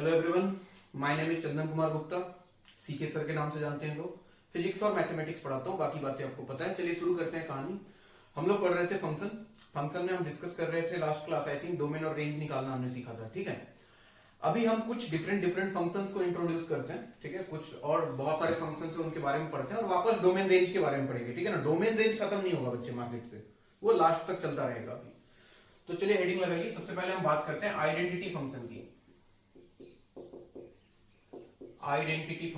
Hello everyone, my name is Chandan Kumar Gupta. CK sir के नाम से जानते हैं लोग। फिजिक्स और मैथमेटिक्स पढ़ाता हूँ, बाकी बातें आपको पता है। चलिए शुरू करते हैं कहानी। हम लोग पढ़ रहे थे फंक्शन में हम डिस्कस कर रहे थे last class, I think domain और रेंज निकालना हमने सीखा था। ठीक है, अभी हम कुछ डिफरेंट फंक्शंस को इंट्रोड्यूस करते हैं। ठीक है, कुछ और बहुत सारे फंक्शंस हैं उनके बारे में पढ़ते हैं और वापस डोमेन रेंज के बारे में पढ़ेंगे। ठीक है ना, डोमेन रेंज खत्म नहीं होगा बच्चे मार्केट से, वो लास्ट तक चलता रहेगा अभी। तो चलिए हेडिंग लगाइए। सबसे पहले हम बात करते हैं आइडेंटिटी फंक्शन की। आइडेंटिटी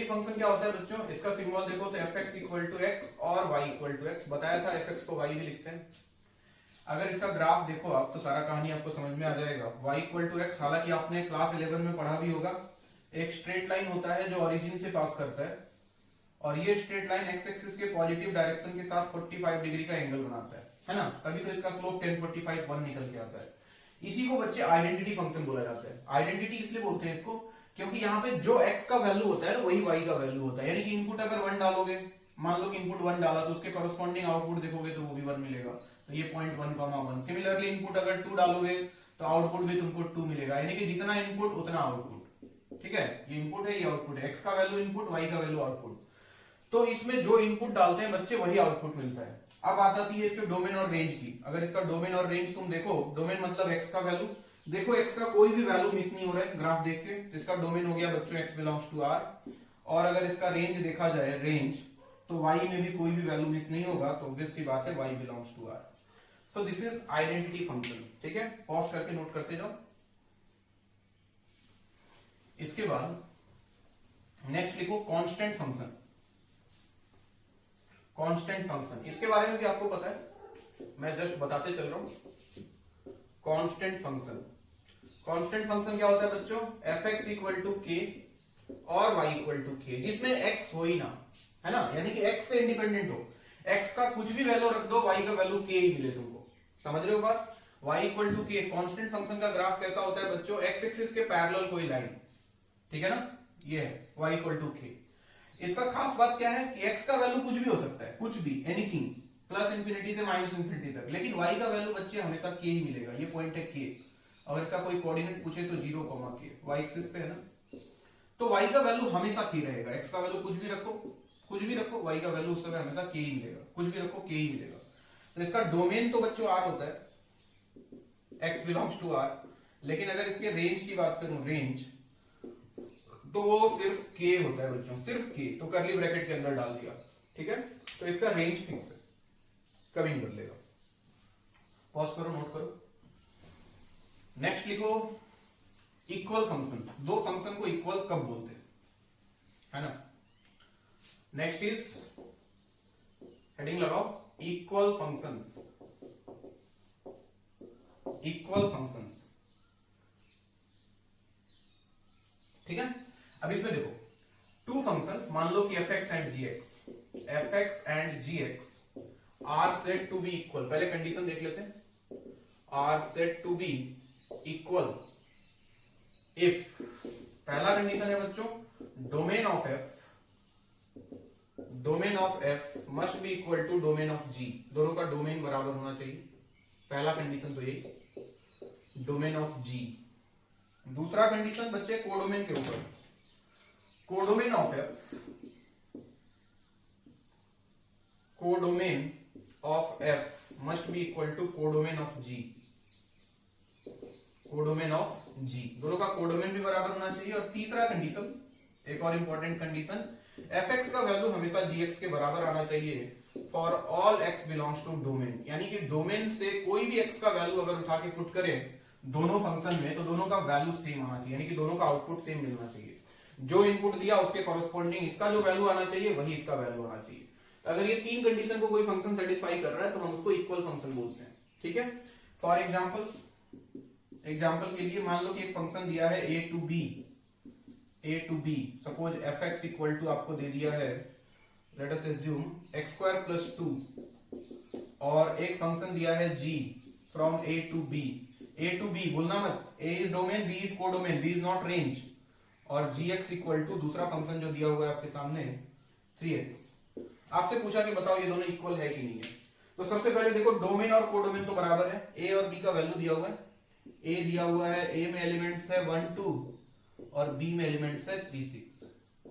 फंक्शन क्या होता है बच्चों? इसका सिंबल देखो तो fx इक्वल टू एक्स और y इक्वल टू एक्स। बताया था fx को y भी लिखते हैं। अगर इसका ग्राफ देखो आप तो सारा कहानी आपको समझ में आ जाएगा। y इक्वल टू एक्स, हालांकि आपने क्लास 11 में पढ़ा भी होगा। एक स्ट्रेट लाइन होता है जो ओरिजिन से पास करता है और ये स्ट्रेट लाइन एक्स एक्सिस के पॉजिटिव डायरेक्शन के साथ 45 डिग्री का एंगल बनाता है ना। तभी तो इसका स्लोप 10 45 1 निकल के आता है। इसी को बच्चे आइडेंटिटी फंक्शन बोला जाता है। आइडेंटिटी इसलिए बोलते हैं इसको क्योंकि यहाँ पे जो x का वैल्यू होता है ना वही y का वैल्यू होता है। यानी कि इनपुट अगर 1 डालोगे, मान लो कि इनपुट 1 डाला तो उसके कॉरेस्पॉन्डिंग आउटपुट देखोगे तो वो भी 1 मिलेगा। तो ये 0.1, 1। सिमिलरली इनपुट अगर 2 डालोगे तो आउटपुट भी तुमको 2 मिलेगा। यानी कि जितना इनपुट उतना आउटपुट। ठीक है, ये इनपुट है, ये आउटपुट है। x का वैल्यू इनपुट, y का वैल्यू आउटपुट। तो इसमें जो इनपुट डालते हैं बच्चे वही आउटपुट मिलता है। अब बात आती है इसके डोमेन और रेंज की। अगर इसका डोमेन और रेंज तुम देखो, डोमेन मतलब x का वैल्यू, देखो x का कोई भी वैल्यू मिस नहीं हो रहा है ग्राफ देख के। इसका डोमेन हो गया बच्चों x बिलोंग्स टू r। और अगर इसका रेंज देखा जाए, रेंज, तो y में भी कोई भी वैल्यू मिस नहीं होगा, तो ऑब्वियस सी बात है y belongs to r। So this is identity function. ठीक है, पॉज करके नोट करते जाओ। इसके बाद नेक्स्ट लिखो कांस्टेंट फंक्शन। कांस्टेंट फंक्शन, इसके बारे में भी आपको पता है, मैं जस्ट बताते चल रहा हूं। कांस्टेंट फंक्शन, कांस्टेंट फंक्शन क्या होता है बच्चों? fx इक्वल टू k और y इक्वल टू k, जिसमें x हो ही ना, है ना। यानी कि x से इंडिपेंडेंट हो, x का कुछ भी वैल्यू रख दो, y का वैल्यू k ही मिले तुमको। समझ रहे हो बात? y equal to k। Constant function का ग्राफ कैसा होता है बच्चों? x एक्सिस के पैरेलल कोई लाइन। ठीक है ना, ये है y इक्वल टू k। इसका खास बात क्या है कि x का वैल्यू कुछ भी हो सकता है, कुछ भी, एनीथिंग, प्लस इंफिनिटी से माइनस इंफिनिटी तक। लेकिन y का वैल्यू बच्चे हमेशा k ही मिलेगा। ये पॉइंट है k। अगर इसका कोई कोऑर्डिनेट पूछे तो 0, k, y एक्सिस पे है ना, तो y का वैल्यू हमेशा k रहेगा। x का वैल्यू कुछ भी रखो, कुछ भी रखो, y का वैल्यू उस समय हमेशा k ही मिलेगा। कुछ भी रखो k ही मिलेगा। तो इसका डोमेन तो बच्चों r होता है, x बिलोंग्स टू r। लेकिन अगर इसके रेंज की बात करूं, रेंज, तो वो सिर्फ k होता है बच्चों, सिर्फ k। तो कर्ली ब्रैकेट के अंदर डाल दिया। ठीक है, तो इसका रेंज फिक्स है, कभी नहीं बदलेगा। पॉज करो, नोट करो। नेक्स्ट लिखो इक्वल फंक्शंस। दो फंक्शन को इक्वल कब बोलते हैं, है ना। नेक्स्ट इज, हेडिंग लगाओ, इक्वल फंक्शंस। इक्वल फंक्शंस, ठीक है। अब इसमें देखो टू फंक्शंस, मान लो कि fx and gx are set to be equal. पहले कंडीशन देख लेते हैं। Are set to be equal if, पहला कंडीशन है बच्चों, domain of f must be equal to domain of g। दोनों का डोमेन बराबर होना चाहिए। पहला कंडीशन तो यही, डोमेन ऑफ g। दूसरा कंडीशन बच्चे कोडोमेन के ऊपर, codomain of f must be equal to codomain of g। Codomain of g, दोनों का कोडोमेन भी बराबर होना चाहिए। और तीसरा कंडीशन, एक और इंपॉर्टेंट कंडीशन, fx का वैल्यू हमेशा gx के बराबर आना चाहिए for all x belongs to domain. यानी कि डोमेन से कोई भी x का वैल्यू अगर उठा के पुट करें दोनों फंक्शन में, तो दोनों का वैल्यू सेम आना चाहिए। यानी कि दोनों का आउटपुट सेम मिलना चाहिए। जो इनपुट दिया उसके कॉरेस्पॉन्डिंग इसका जो वैल्यू आना चाहिए वही इसका वैल्यू आना चाहिए। अगर ये तीन कंडीशन को कोई फंक्शन सेटिस्फाई कर रहा है तो हम उसको इक्वल फंक्शन बोलते हैं। ठीक है, फॉर एग्जाम्पल के लिए मान लो कि एक फंक्शन दिया है a to b, suppose fx equal to आपको दे दिया है, let us assume x square plus 2, और एक फंक्शन दिया है g from a to b, बोलना मत, a is domain, b is codomain, b is not range. और gx इक्वल टू दूसरा फंक्शन जो दिया हुआ है आपके सामने 3x। आपसे पूछा कि बताओ ये दोनों इक्वल है कि नहीं है। तो सबसे पहले देखो डोमेन और कोडोमेन तो बराबर है, a और b का वैल्यू दिया हुआ है। ए दिया हुआ है, ए में एलिमेंट्स है 1 2 और बी में एलिमेंट्स है 3 6,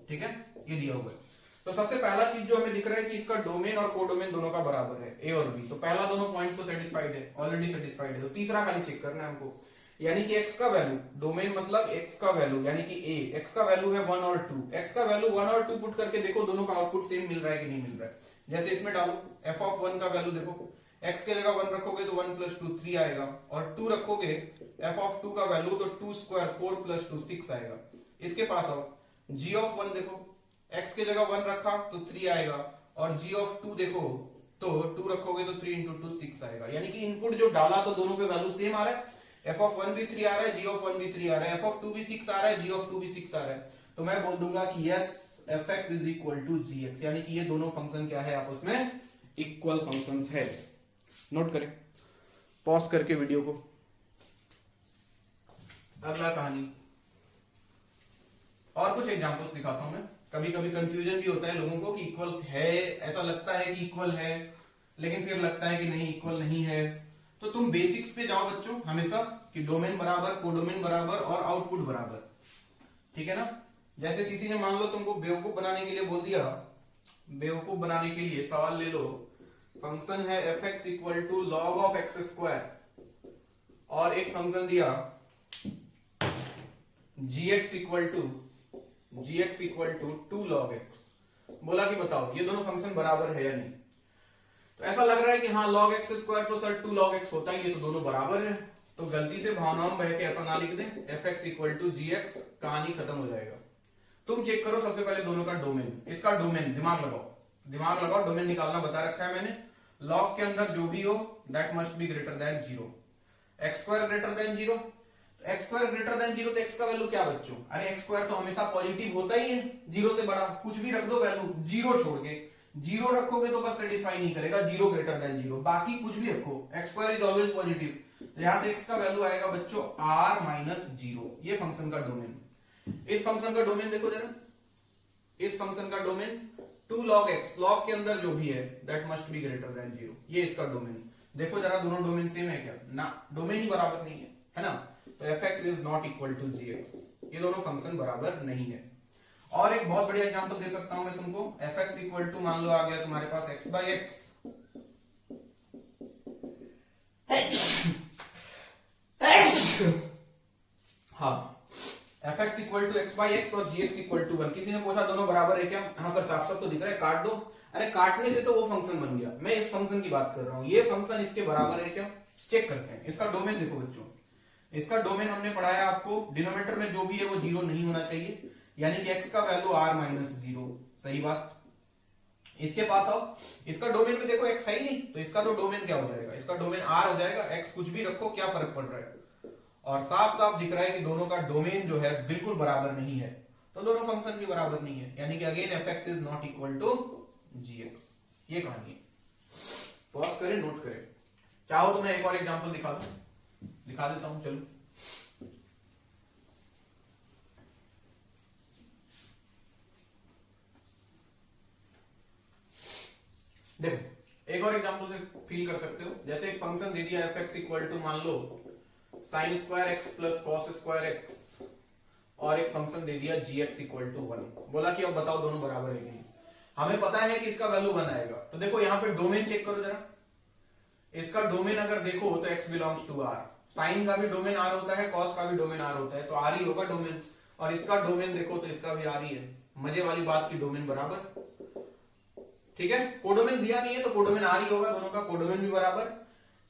ठीक है, ये दिया हुआ है। तो सबसे पहला चीज जो हमें दिख रहा है कि इसका डोमेन और कोडोमेन दोनों का बराबर है, ए और बी। तो पहला दोनों पॉइंट तो सेटिस्फाइड है, ऑलरेडी सेटिस्फाइड है। तो तीसरा खाली चेक करना है हमको, यानी कि x का वैल्यू, डोमेन मतलब x का वैल्यू यानी कि a, x का वैल्यू है 1 और 2, x का वैल्यू 1 और 2 पुट करके देखो दोनों का आउटपुट सेम मिल रहा है कि नहीं मिल रहा है। जैसे इसमें डालो f ऑफ 1 का वैल्यू देखो, x के जगह 1 रखोगे तो 1 + 2 3 आएगा, और 2 रखोगे f ऑफ 2 का वैल्यू तो 2 स्क्वायर 4 + 2 6 आएगा। इसके पास आओ, g ऑफ 1 देखो, x के जगह 1 रखा तो 3 आएगा, और g ऑफ 2 देखो तो 2 रखोगे तो 3 × 2 6 आएगा। यानी कि इनपुट जो डाला तो दोनों पे वैल्यू सेम आ रहा है, f ऑफ 1 भी 3 आ रहा है, g ऑफ 1 भी 3 आ रहा है, f ऑफ 2 भी 6 आ रहा है, g ऑफ 2 भी 6 आ रहा है। तो मैं बोल दूंगा कि यस fx = gx, यानी कि ये दोनों फंक्शन क्या है, आपस में इक्वल फंक्शंस है। नोट करें, पॉज करके वीडियो को। अगला कहानी और कुछ एग्जांपल्स दिखाता हूं मैं। कभी कभी कंफ्यूजन भी होता है लोगों को कि इक्वल है, ऐसा लगता है कि इक्वल है लेकिन फिर लगता है कि नहीं इक्वल नहीं है। तो तुम बेसिक्स पे जाओ बच्चों हमेशा, कि डोमेन बराबर, कोडोमेन बराबर और आउटपुट बराबर, ठीक है ना। जैसे किसी ने मान लो तुमको बेवकूफ बनाने के लिए बोल दिया, बेवकूफ बनाने के लिए सवाल ले लो, फंक्शन है fx = log of x², और एक फंक्शन दिया gx = 2 log x, बोला कि बताओ ये दोनों फंक्शन बराबर है या नहीं। तो ऐसा लग रहा है कि हाँ log x² तो सर 2 log x होता है, ये तो दोनों बराबर है। तो गलती से भावनाओं में बह के ऐसा ना लिख दें, fx = gx, कहानी खत्म हो जाएगा। तुम चेक करो सबसे पहले दोनों का डोमेन, इसका डोमेन दिमाग लगाओ, डोमेन निकालना बता रखा है मैंने। log के अंदर जो भी हो that must be greater than 0, x² greater than 0, x² greater than 0 तो x का वैल्यू क्या बच्चों, अरे x² तो हमेशा पॉजिटिव होता ही है, 0 से बड़ा कुछ भी रख दो वैल्यू, 0 छोड़ के, 0 रखोगे तो बस सेटिस्फाई नहीं करेगा, 0 ग्रेटर देन 0, बाकी कुछ भी रखो x² इज ऑलवेज पॉजिटिव। तो यहां से x का वैल्यू आएगा बच्चों r - 0, ये फंक्शन का डोमेन। इस फंक्शन का डोमेन देखो जरा, इस फंक्शन का डोमेन 2 log x, log के अंदर जो भी है that must be greater than 0, ये इसका डोमेन। देखो जरा दोनों डोमेन सेम है क्या, ना, डोमेन ही बराबर नहीं है ना। तो fx ≠ gx, ये दोनों फंक्शन बराबर नहीं है। और एक बहुत बढ़िया एग्जांपल दे सकता हूं मैं तुमको, fx = मान लो आ गया तुम्हारे पास x/x, हाँ fx = x/x और gx = 1। किसी ने पूछा दोनों बराबर है क्या, हाँ सर साफ साफ तो दिख रहा है, काट दो। अरे काटने से तो वो फंक्शन बन गया, मैं इस फंक्शन की बात कर रहा हूं, ये फंक्शन इसके बराबर है क्या, चेक करते हैं। इसका डोमेन देखो बच्चों, इसका डोमेन हमने पढ़ाया आपको, डिनोमिनेटर में जो भी है वो 0 नहीं होना चाहिए, यानी कि x का वैल्यू r - 0, सही बात। इसके पास आओ, इसका डोमेन में देखो x है ही नहीं, तो इसका तो डोमेन क्या हो जाएगा, इसका डोमेन r हो जाएगा, x कुछ भी रखो क्या फर्क पड़ रहा है। और साफ साफ दिख रहा है कि दोनों का डोमेन जो है बिल्कुल बराबर नहीं है, तो दोनों फंक्शन भी बराबर नहीं है, यानी कि अगेन fx ≠ gx, ये कहानी है। पॉज करें, नोट करें। चाहो तो मैं एक और एग्जांपल दिखा देता हूं, चलो। देखो एक और एग्जांपल से फील कर सकते हो, जैसे एक फंक्शन दे दिया fx = मान लो sin² x + cos² x, और एक फंक्शन दे दिया gx = 1, बोला कि अब बताओ दोनों बराबर है कि नहीं। हमें पता है कि इसका वैल्यू 1 आएगा, तो देखो यहाँ पे डोमेन चेक करो जरा, इसका डोमेन अगर देखो तो x belongs to r, sine का भी डोमेन r होता है, कॉस का भी डोमेन r होता है, तो r ही होगा डोमेन। और इसका डोमेन देखो तो इसका भी r ही है, मजे वाली बात की डोमेन बराबर, ठीक है। कोडोमेन दिया नहीं है तो कोडोमेन r ही होगा, दोनों का कोडोमेन भी बराबर।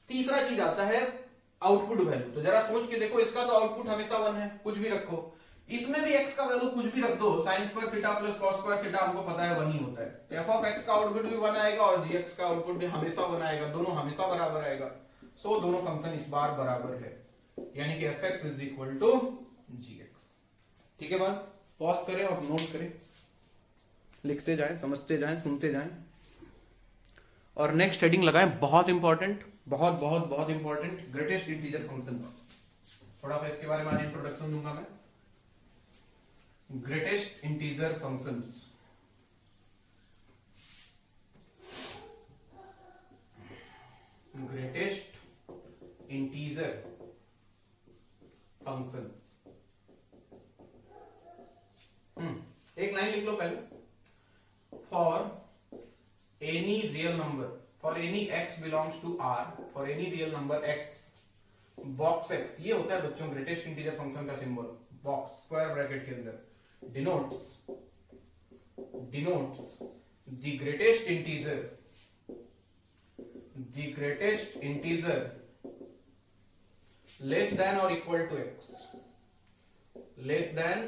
तीसरा चीज आता है आउटपुट वैल्यू, तो जरा सोच के देखो, इसका तो आउटपुट हमेशा 1 है, कुछ भी रखो, इसमें भी x का वैल्यू कुछ भी रख दो, sin² θ + cos² θ हमको पता है 1 ही होता है, तो f ऑफ x का आउटपुट भी 1 आएगा और gx का आउटपुट भी हमेशा 1 आएगा, दोनों हमेशा बराबर आएगा। सो दोनों फंक्शन इस बार बराबर है, यानी कि fx = gx, ठीक है। बात पॉज करें और नोट करें, लिखते जाएं, समझते जाएं, सुनते जाएं, और नेक्स्ट हेडिंग लगाएं, बहुत इंपॉर्टेंट, बहुत बहुत बहुत इंपॉर्टेंट, ग्रेटेस्ट इंटीजर फंक्शन। थोड़ा सा इसके बारे में आज इंट्रोडक्शन दूंगा मैं, greatest integer functions. Greatest integer function. एक लाइन लिख लो पहले, for any real number, for any x belongs to r, for any real number x, box x, ये होता है बच्चों ग्रेटेस्ट इंटीजर फंक्शन का सिंबल, बॉक्स स्क्वायर ब्रैकेट के अंदर, denotes the greatest integer less than or equal to x, less than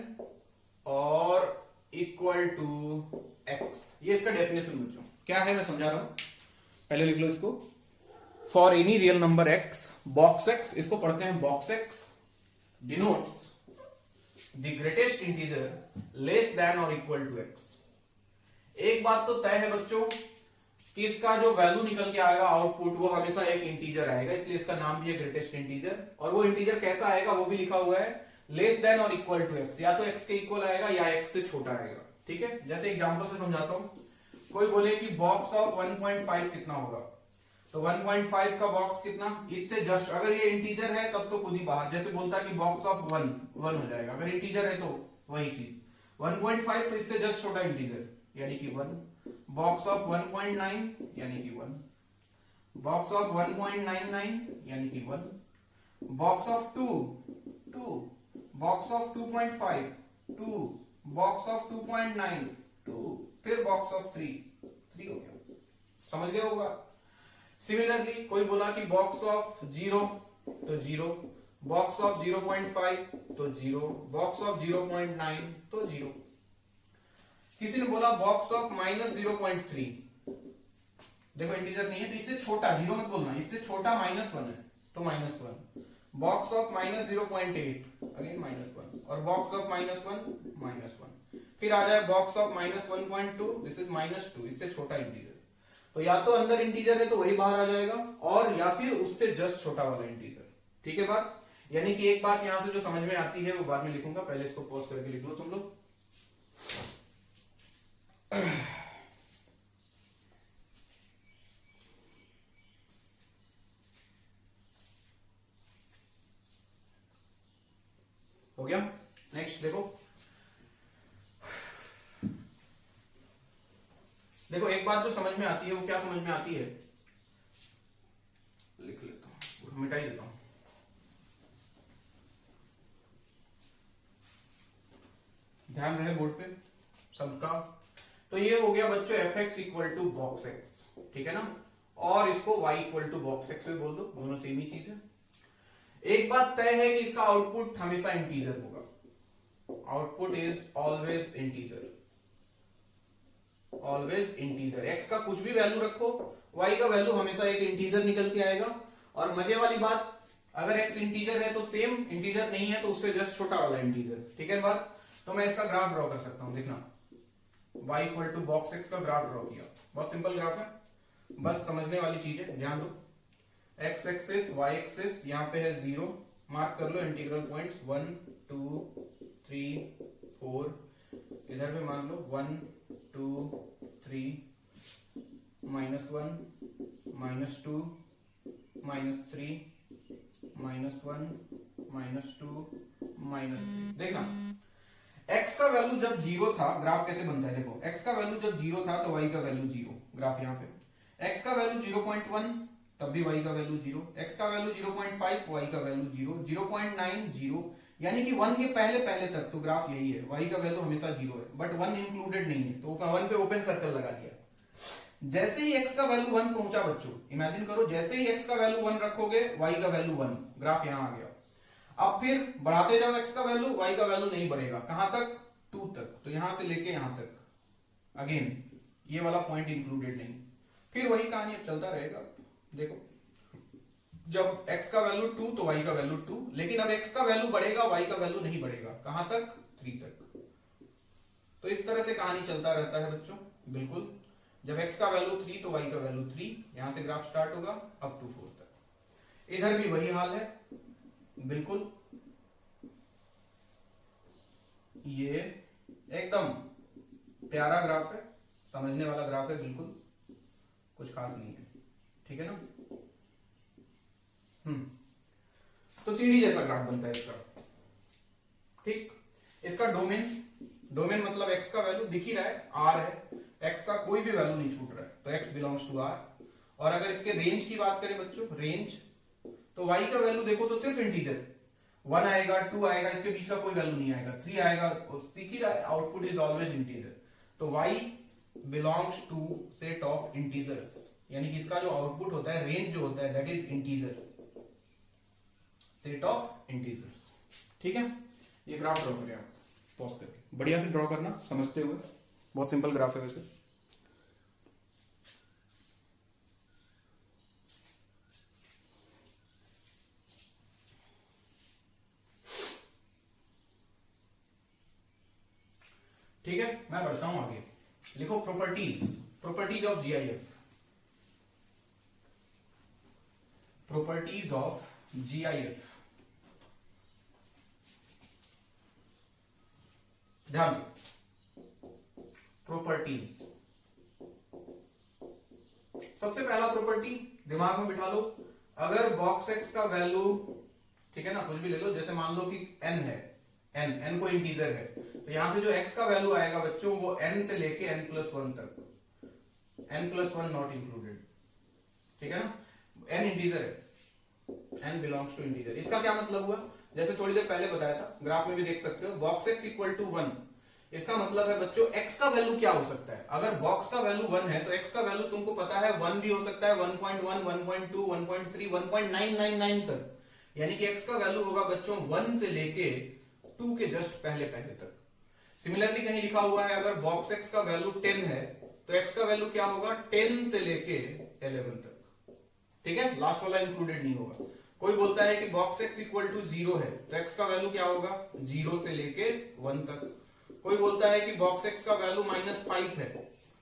or equal to x। ये इसका definition बच्चों क्या है मैं समझा रहा हूं, पहले लिख लो इसको। For any real number x, box x, इसको पढ़ते हैं box x, denotes the greatest integer less than or equal to x। एक बात तो तय है बच्चों कि इसका जो वैल्यू निकल के आएगा आउटपुट वो हमेशा एक इंटीजर आएगा, इसलिए इसका नाम भी है ग्रेटेस्ट इंटीजर। और वो इंटीजर कैसा आएगा वो भी लिखा हुआ है, लेस देन और इक्वल टू एक्स, या तो एक्स के इक्वल आएगा या एक्स से छोटा आएगा। ठीक है, जैसे एग्जांपल से समझाता हूं, कोई बोले कि बॉक्स ऑफ 1.5 कितना होगा, तो 1.5 का बॉक्स कितना, इससे जस्ट, अगर ये इंटीजर है तब तो खुद ही बाहर, जैसे बोलता है कि बॉक्स ऑफ 1 हो जाएगा, अगर इंटीजर है तो वही चीज 1.5 तो इससे जस्ट छोटा इंटीजर यानी कि 1, बॉक्स ऑफ 1.9 यानी कि 1, बॉक्स ऑफ 1.99 यानी कि 1, box of 2, box of 2.5, 2, box of 2.9, 2, फिर बॉक्स ऑफ 3 हो गया, समझ गए होगा। सिमिलरली कोई बोला कि बॉक्स ऑफ 0 तो 0, बॉक्स ऑफ 0.5 तो 0, बॉक्स ऑफ 0.9 तो 0। किसी ने बोला बॉक्स ऑफ -0.3, देखो इंटीजर नहीं है तो इससे छोटा, 0 मत बोलना, इससे छोटा -1 है तो -1, बॉक्स ऑफ -0.8 अगेन -1, और बॉक्स ऑफ -1, फिर आ जाए बॉक्स ऑफ -1.2, दिस इज -2, इससे छोटा इंटीजर। तो या तो अंदर इंटीजर है तो वही बाहर आ जाएगा, और या फिर उससे जस्ट छोटा वाला इंटीजर। ठीक है बात, यानी कि एक बात यहां से जो समझ में आती है वो बाद में लिखूंगा, पहले इसको पॉज करके लिख लो तुम लोग। हो गया, नेक्स्ट देखो एक बात जो समझ में आती है वो क्या समझ में आती है, लिख लेता हूं, मिटा ही देता हूं। ध्यान रहे बोर्ड पे सबका। तो ये हो गया बच्चों fx equal to box x, ठीक है ना, और इसको y equal to box x भी बोल दो, दोनों सेम ही चीज है। एक बात तय है कि इसका आउटपुट हमेशा इंटीजर होगा, output is always integer, always integer. x का कुछ भी वैल्यू रखो, y का वैल्यू हमेशा एक इंटीजर निकल के आएगा। और मजे वाली बात, अगर x इंटीजर है तो सेम, इंटीजर नहीं है तो उससे जस्ट छोटा वाला इंटीजर। ठीक है बात, तो मैं इसका ग्राफ ड्रॉ कर सकता हूं, देखना y equal to box x का ग्राफ ड्रॉ किया, बहुत सिंपल ग्राफ है, बस समझने वाली चीज है, ध्यान दो। x एक्सिस y एक्सिस यहाँ पे है 0, मार्क कर लो इंटीग्रल पॉइंट्स 1 2 3 4, इधर भी मान लो 1 2 3 -1 -2 -3 -1 -2 -3। देखना x का वैल्यू जब 0 था, ग्राफ कैसे बनता है देखो, x का वैल्यू जब 0 था तो y का वैल्यू 0, ग्राफ यहाँ पे। x का वैल्यू 0.1 तब भी y का वैल्यू 0, x का वैल्यू 0.5 y का वैल्यू 0, 0.9 0, यानी कि 1 के पहले पहले तक तो ग्राफ यही है, y का वैल्यू हमेशा 0 है, बट 1 इंक्लूडेड नहीं है तो 1 पे ओपन सर्कल लगा दिया। जैसे ही x का वैल्यू 1 पहुंचा बच्चों, इमेजिन करो जैसे ही x का वैल्यू 1 रखोगे y का वैल्यू 1, ग्राफ यहां आ गया। अब फिर बढ़ाते जाओ x का वैल्यू, y का वैल्यू नहीं बढ़ेगा, कहां तक, 2 तक, तो यहां से लेके यहां तक, अगेन ये वाला पॉइंट इंक्लूडेड नहीं, फिर वही कहानी अब चलता रहेगा। देखो जब x का वैल्यू 2 तो y का वैल्यू 2, लेकिन अब x का वैल्यू बढ़ेगा y का वैल्यू नहीं बढ़ेगा, कहां तक, 3 तक। तो इस तरह से कहानी चलता रहता है बच्चों, बिल्कुल। जब x का वैल्यू 3 तो y का वैल्यू 3, यहां से ग्राफ स्टार्ट होगा अप टू 4 तक। इधर भी वही हाल है, बिल्कुल ये एकदम प्यारा ग्राफ है, समझने वाला ग्राफ है, बिल्कुल कुछ खास नहीं है, ठीक है ना। तो सीढ़ी जैसा ग्राफ बनता है इसका। ठीक। इसका डोमेन मतलब x का वैल्यू दिख ही रहा है, r है, x का कोई भी वैल्यू नहीं छूट रहा है, तो x बिलोंग्स टू r। और अगर इसके रेंज की बात करें बच्चों, रेंज, तो y का वैल्यू देखो तो सिर्फ इंटीजर 1 आएगा, 2 आएगा, इसके बीच का कोई वैल्यू नहीं आएगा, 3 आएगा, सीख ही रहा है, आउटपुट इज ऑलवेज इंटीजर। तो y belongs to set of integers, यानी कि इसका जो आउटपुट होता है, रेंज जो होता है, that is integers, set of integers. ठीक है, ये ग्राफ ड्रॉ करें आप पॉज करके, बढ़िया से ड्रॉ करना समझते हुए, बहुत सिंपल ग्राफ है वैसे। ठीक है, मैं बढ़ता हूं आगे। लिखो properties of GIF, properties of GIF. ध्यान दो, प्रॉपर्टीज, सबसे पहला प्रॉपर्टी दिमाग में बिठा लो, अगर बॉक्स एक्स का वैल्यू, ठीक है ना, कुछ भी ले लो, जैसे मान लो कि n है, n को इंटीजर है, तो यहां से जो x का वैल्यू आएगा बच्चों, वो n से लेके n+1 तक, n+1 नॉट इंक्लूडेड, ठीक है ना, n इंटीजर है, n बिलोंग्स टू इंटीजर। इसका क्या मतलब हुआ, जैसे थोड़ी देर पहले बताया था, ग्राफ में भी देख सकते हो, बॉक्स x इक्वल टू 1, इसका मतलब है बच्चों x का वैल्यू क्या हो सकता है, अगर बॉक्स का वैल्यू 1 है तो x का वैल्यू तुमको पता है 1 भी हो सकता है, 1.1, 1.2, 1.3, 1.999 तक, यानी कि x का वैल्यू होगा बच्चों 1 से लेके 2 के जस्ट पहले तक। सिमिलरली कहीं लिखा हुआ है अगर बॉक्स x का वैल्यू 10 है तो x का वैल्यू क्या होगा, 10 से लेके 11 तक, ठीक है, लास्ट वाला इंक्लूडेड नहीं होगा। कोई बोलता है कि बॉक्स x इक्वल टू 0 है तो x का वैल्यू क्या होगा, 0 से लेके 1 तक। कोई बोलता है कि बॉक्स x का वैल्यू -5 है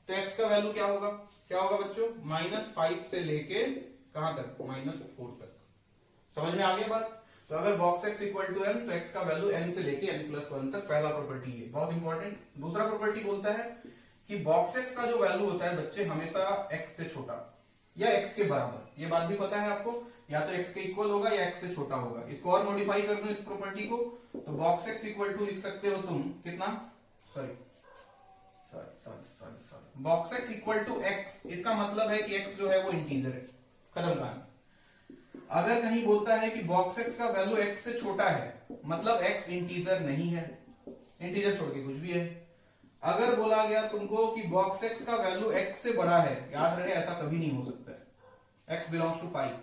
तो x का वैल्यू क्या होगा बच्चों, -5 से लेके कहां तक, -4 तक। समझ में आ गया बात। तो अगर box x equal to n तो x का वैल्यू n से लेके n+1 तक, पहला प्रॉपर्टी है, बहुत इंपॉर्टेंट। दूसरा प्रॉपर्टी बोलता है कि बॉक्स x का जो वैल्यू होता है बच्चे हमेशा x से छोटा या x के बराबर, ये बात भी पता है आपको, या तो x के इक्वल होगा या x से छोटा होगा। इसको और मॉडिफाई कर दो इस प्रॉपर्टी को, तो बॉक्स x इक्वल टू लिख सकते हो तुम कितना, sorry box x equal to x, इसका मतलब है कि x जो है वो इंटीजर है, खत्म कहानी। अगर कहीं बोलता है कि बॉक्स x का वैल्यू x से छोटा है, मतलब x इंटीजर नहीं है, इंटीजर छोड़ के कुछ भी है। अगर बोला गया तुमको कि बॉक्स x का वैल्यू x से बड़ा है, याद रहे ऐसा कभी नहीं हो सकता है, x बिलोंग्स टू 5,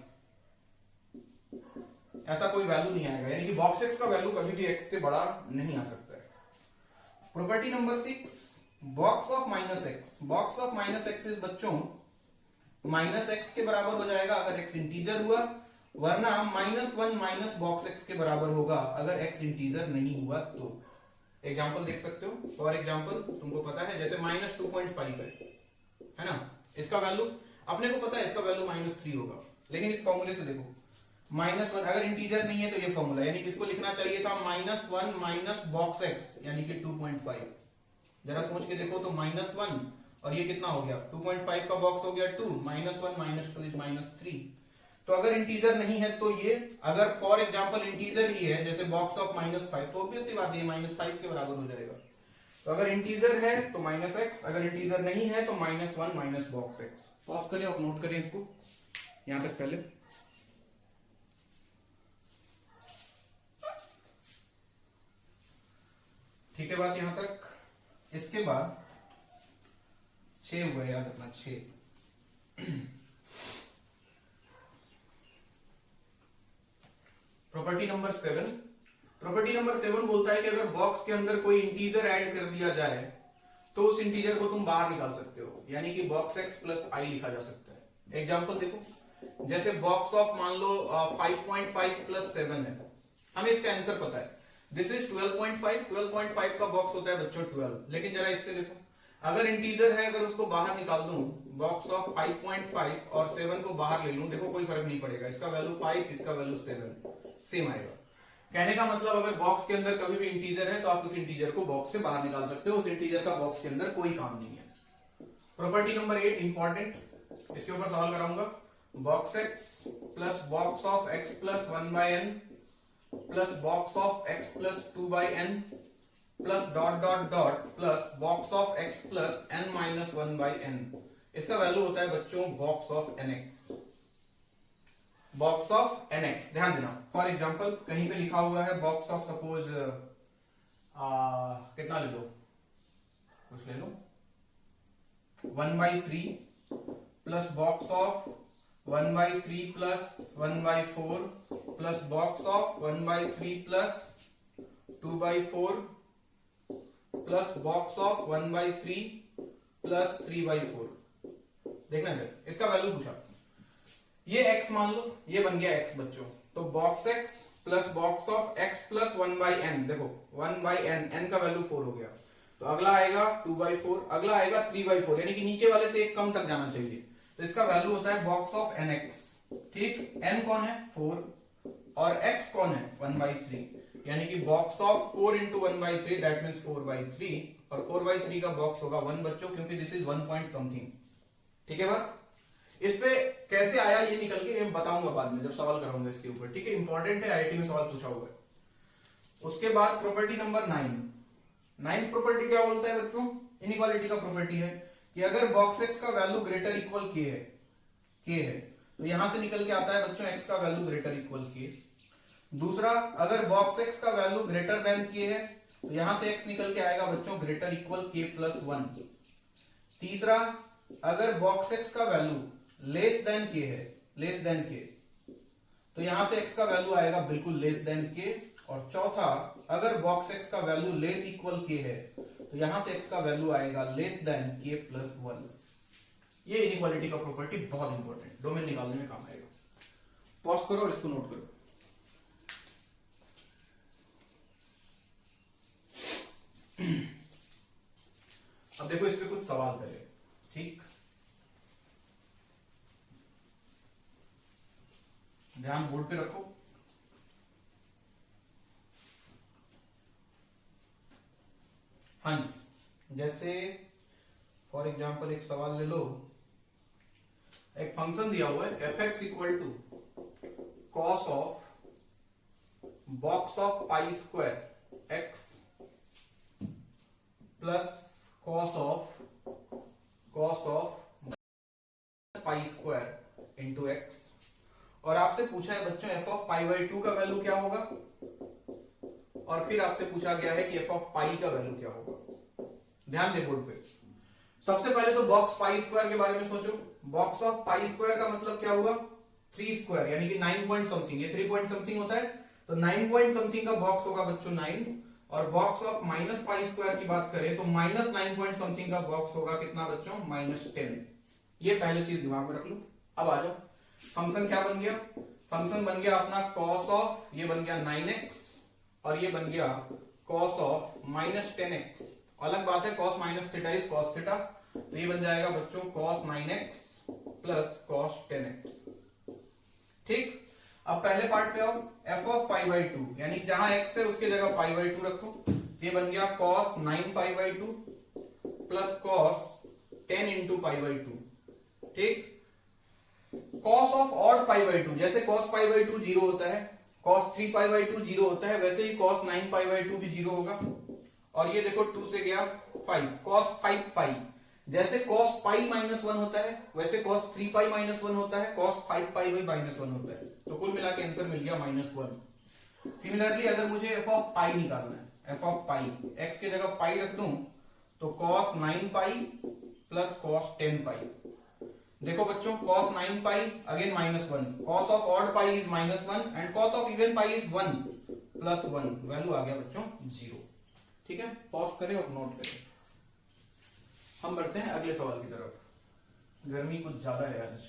ऐसा कोई वैल्यू नहीं आएगा, यानी कि बॉक्स x का वैल्यू कभी भी x से बड़ा नहीं आ सकता है। Property number 6, box of -x, box of -x इस बच्चों -x के बराबर हो जाएगा अगर x इंटीजर हुआ, वरना -1 माइनस बॉक्स x के बराबर होगा अगर x इंटीजर नहीं हुआ तो। एग्जांपल देख सकते हो, फॉर एग्जांपल तुमको पता है जैसे -2.5 है ना, इसका वैल्यू अपने को पता है, इसका वैल्यू -3 होगा, लेकिन इस फॉर्मूले से देखो -1 अगर इंटीजर नहीं है तो ये फॉर्मूला, यानी कि इसको लिखना चाहिए था -1 माइनस बॉक्स x यानी कि 2.5। जरा सोच के देखो तो -1 और ये कितना हो गया, 2.5 का बॉक्स हो गया 2, -1 - 2 इज -3। तो अगर इंटीजर नहीं है तो ये, अगर फॉर एग्जांपल इंटीजर ही है जैसे बॉक्स ऑफ -5, तो ऑब्वियस सी बात है -5 के बराबर हो जाएगा। तो अगर इंटीजर है तो -x, अगर इंटीजर नहीं है तो -1 माइनस बॉक्स x। पॉज करें और नोट करें इसको यहां तक पहले। ठीक है बात यहां तक। इसके बाद 6 हुआ, याद रखना 6। प्रॉपर्टी नंबर 7, प्रॉपर्टी नंबर 7 बोलता है कि अगर बॉक्स के अंदर कोई इंटीजर ऐड कर दिया जाए तो उस इंटीजर को तुम बाहर निकाल सकते हो, यानी कि बॉक्स x प्लस आई लिखा जा सकता है। एग्जांपल देखो, जैसे बॉक्स ऑफ मान लो 5.5 प्लस 7 है, हमें इसका आंसर पता है, दिस इज 12.5 का बॉक्स होता है बच्चों 12, लेकिन जरा इससे देखो, अगर इंटीजर है अगर उसको बाहर निकाल दूं, बॉक्स ऑफ 5.5 और 7 को बाहर ले लूं, देखो कोई फर्क नहीं पड़ेगा, इसका वैल्यू 5, इसका वैल्यू 7 सेम आएगा। कहने का मतलब अगर बॉक्स के अंदर कभी भी इंटीजर है तो आप उस इंटीजर को बॉक्स से बाहर निकाल सकते हो, उस इंटीजर का बॉक्स के अंदर कोई काम नहीं है। प्रॉपर्टी नंबर 8 इंपॉर्टेंट, इसके ऊपर सवाल कराऊंगा, box x plus box of x plus 1/n plus box of x plus 2/n plus dot dot dot plus box of x plus n minus 1/n। इसका वैल्यू होता है बच्चों box of nx, box of nx। ध्यान देना, for example कहीं पे लिखा हुआ है बॉक्स ऑफ सपोज कितना ले लो, कुछ ले लो 1/3 plus box of 1/3 plus 1/4 plus box of 1/3 plus 2/4 plus box of 1/3 plus 3/4। देखना है इसका वैल्यू पूछा, ये x मान लो, ये बन गया x बच्चों, तो box x plus box of x plus 1/n, देखो 1/n, n का वैल्यू 4 हो गया, तो अगला आएगा 2/4, अगला आएगा 3/4, यानी कि नीचे वाले से एक कम तक जाना चाहिए, तो इसका वैल्यू होता है बॉक्स ऑफ nx। ठीक, n कौन है 4 और x कौन है 1/3, यानी कि box of 4 into 1/3 that means 4/3, और 4/3 का बॉक्स होगा 1 बच्चों, क्योंकि दिस इज 1 पॉइंट समथिंग। ठीक है बात, इस पे कैसे आया ये निकल के, ये बताऊंगा बाद में जब सवाल कराऊंगा इसके ऊपर। ठीक है, इंपॉर्टेंट है, आईआईटी में सवाल पूछा हुआ है। उसके बाद प्रॉपर्टी नंबर 9, नाइन्थ प्रॉपर्टी क्या बोलता है बच्चों, इनइक्वालिटी का प्रॉपर्टी है कि अगर बॉक्स एक्स का वैल्यू ग्रेटर इक्वल के है तो यहां से निकल के आता है बच्चों एक्स का वैल्यू ग्रेटर इक्वल के। दूसरा, अगर बॉक्स एक्स का वैल्यू ग्रेटर देन के है तो यहां से एक्स निकल के आएगा बच्चों ग्रेटर इक्वल के प्लस 1। तीसरा, अगर बॉक्स एक्स का वैल्यू लेस देन के है, लेस देन के, तो यहां से एक्स का वैल्यू आएगा बिल्कुल लेस देन के। और चौथा, अगर बॉक्स एक्स का वैल्यू लेस इक्वल के है तो यहां से एक्स का वैल्यू आएगा लेस देन के प्लस 1। ये इनइक्वालिटी का प्रॉपर्टी बहुत इंपॉर्टेंट, डोमेन निकालने में काम आएगा। पॉज करो और इसको नोट करो। अब देखो इस पे कुछ सवाल करें। ठीक, ध्यान बोर्ड पे रखो। हाँ जी, जैसे फॉर एग्जांपल एक सवाल ले लो, एक फंक्शन दिया हुआ है f x equal to cos of box of pi square x plus cos of pi square into x, और आपसे पूछा है बच्चों एफ ऑफ पाई बाई 2 का वैल्यू क्या होगा, और फिर आपसे पूछा गया है कि एफ ऑफ पाई का वैल्यू क्या होगा। ध्यान दे बोर्ड पे। सबसे पहले तो बॉक्स पाई स्क्वायर के बारे में सोचो। बॉक्स ऑफ पाई स्क्वायर का मतलब क्या होगा 3 स्क्वायर, यानी कि 9 पॉइंट समथिंग, ये 3 पॉइंट समथिंग होता है, तो 9 पॉइंट समथिंग का बॉक्स होगा बच्चों 9। और box of minus pi square की बात करें तो माइनस 9 पॉइंट समथिंग का बॉक्स होगा कितना बच्चों -10। ये पहली चीज दिमाग में रख लो। अब आ जाओ, फंक्शन क्या बन गया, फंक्शन बन गया अपना cos ऑफ, ये बन गया 9x, और ये बन गया cos ऑफ -10x। अलग बात है cos minus theta is cos theta, तो ये बन जाएगा बच्चों cos 9x plus cos 10x। ठीक, अब पहले पार्ट पे आओ, f ऑफ पाई बाई 2, यानी जहां x है उसकी जगह पाई बाई 2 रखो, ये बन गया cos 9 pi by 2 plus cos 10 into pi by 2। ठीक, cos of odd pi by 2, जैसे cos पाई बाई 2 जीरो होता है, cos 3 पाई बाई 2 जीरो होता है, वैसे ही cos 9 पाई बाई 2 भी जीरो होगा। और ये देखो 2 से गया 5, cos 5 पाई, जैसे cos पाई -1 होता है वैसे cos 3 पाई -1 होता है, cos 5 पाई भी -1 होता है, तो कुल मिला के आंसर मिल गया -1। सिमिलरली अगर मुझे f ऑफ पाई निकालना है, f ऑफ पाई, x की जगह पाई रख दूं तो cos 9 pi plus cos 10 pi. देखो बच्चों cos 9 pi again -1, cos of odd pi is -1 and cos of even pi is 1 plus 1, value आ गया बच्चों 0। ठीक है, पॉज करें और नोट करें। हम बढ़ते हैं अगले सवाल की तरफ। गर्मी कुछ ज्यादा है आज।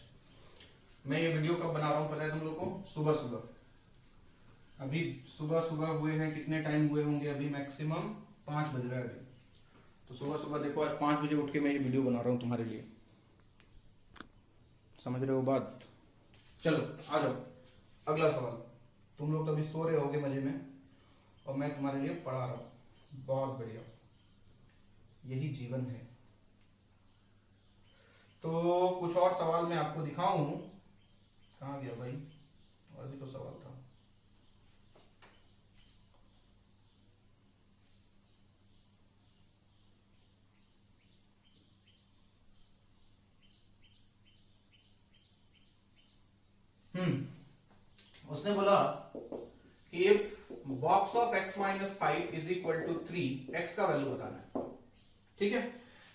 मैं ये वीडियो कब बना रहा हूं पता है तुम लोग को, सुबह सुबह। अभी सुबह सुबह हुए हैं, कितने टाइम हुए होंगे अभी, मैक्सिमम 5 बज रहा है अभी, तो सुबह सुबह देखो आज 5 बजे उठ के मैं ये वीडियो बना रहा हूं तुम्हारे लिए। समझ रहे हो बात। चलो आ जाओ, अगला सवाल। तुम लोग तो अभी सो रहे होगे मजे में, और मैं तुम्हारे लिए पढ़ा रहा हूं। बहुत बढ़िया, यही जीवन है। तो कुछ और सवाल मैं आपको दिखाऊं, कहां गया भाई, और भी तो सवाल था। Box of x minus 5 is equal to 3, x का वैल्यू बताना है। ठीक है,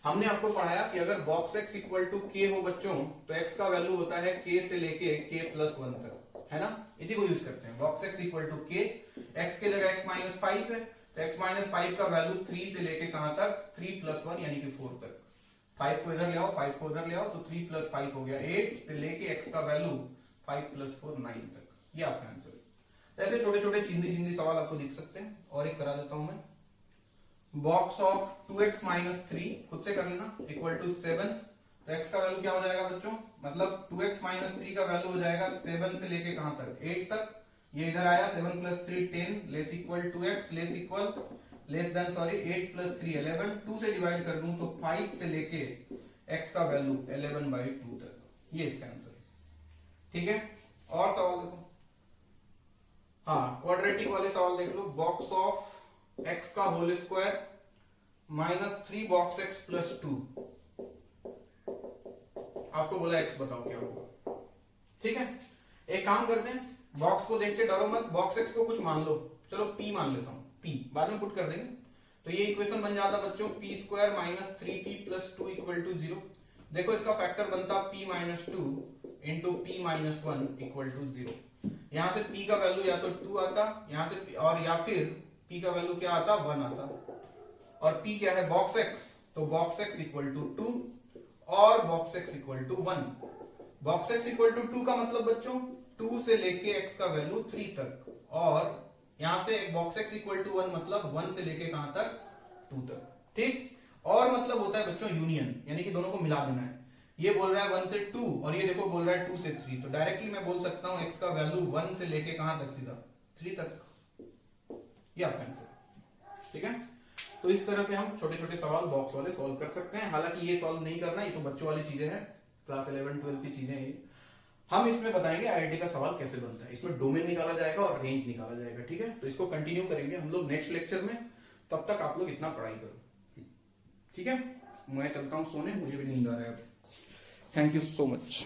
हमने आपको पढ़ाया कि अगर box x equal to k हो बच्चों तो x का वैल्यू होता है k से लेके k प्लस 1 तक, है ना, इसी को यूज करते हैं। Box x equal to k, x के जगह x माइनस 5 है तो x माइनस 5 का वैल्यू 3 से लेके कहां तक, 3 प्लस 1 यानी कि 4 तक। 5 को इधर ले आओ, 5 को इधर ले आओ तो 3 प्लस 5 हो गया 8 से लेके x का वैल्यू 5 प्लस 4 9 तक। ये आपका आंसर है। ऐसे छोटे छोटे चिंदी चिंदी सवाल आपको दिख सकते हैं। और एक करा देता हूं मैं, बॉक्स ऑफ 2x माइनस 3 खुद से कर लेना इक्वल टू 7, तो x का वैल्यू क्या हो जाएगा बच्चों, मतलब 2x माइनस 3 का वैल्यू हो जाएगा 7 से लेके कहां तक, 8 तक। ये इधर आया 7 plus 3 10 less equal 2x less than 8 plus 3 11, 2 से डिवाइड कर दूं तो 5 से लेके x का वैल्यू 11/2 तक। ये इसका आंसर है। ठीक है, और सवाल देखो, हाँ क्वाड्रेटिक वाले सवाल देख लो। बॉक्स ऑफ x का whole square minus 3 box x plus 2, आपको बोला x बताओ क्या होगा। ठीक है, एक काम करते हैं, बॉक्स को देख के डरो मत, बॉक्स x को कुछ मान लो, चलो p मान लेता हूं, p बाद में पुट कर देंगे। तो ये इक्वेशन बन जाता बच्चों p square minus 3p plus 2 equal to 0। देखो इसका फैक्टर बनता p minus 2 into p minus 1 equal to 0। यहां से p का वैल्यू या तो 2 आता, यहां से और या फिर p का वैल्यू क्या आता, 1 आता। और p क्या है, बॉक्स x, तो बॉक्स x इक्वल टू 2 और box x equal to 1। Box x equal to 2 का मतलब बच्चों 2 से लेके x का वैल्यू 3 तक, और यहां से बॉक्स x इक्वल टू 1 मतलब 1 से लेके कहां तक, 2 तक। ठीक, और मतलब होता है बच्चों यूनियन, यानी कि दोनों को मिला देना है। ये बोल रहा है 1 से 2 और ये देखो बोल रहा है 2 से 3, तो डायरेक्टली मैं बोल सकता हूं x का वैल्यू 1 से लेके कहां तक, सीधा 3 तक। ये आपका आंसर। ठीक है, तो इस तरह से हम छोटे छोटे सवाल बॉक्स वाले सॉल्व कर सकते हैं। हालांकि ये सॉल्व नहीं करना, ये तो बच्चों वाली चीजें हैं, क्लास 11 12 की चीजें हैं। हम इसमें बताएंगे आईआईटी का सवाल कैसे बनता है, इसमें डोमेन निकाला जाएगा और रेंज निकाला जाएगा। ठीक है, तो इसको कंटिन्यू करेंगे हम लोग नेक्स्ट लेक्चर में, तब तक आप लोग इतना पढ़ाई करो। ठीक है, मैं चलता हूं सोने, मुझे भी नींद आ रहा है। Thank you so much.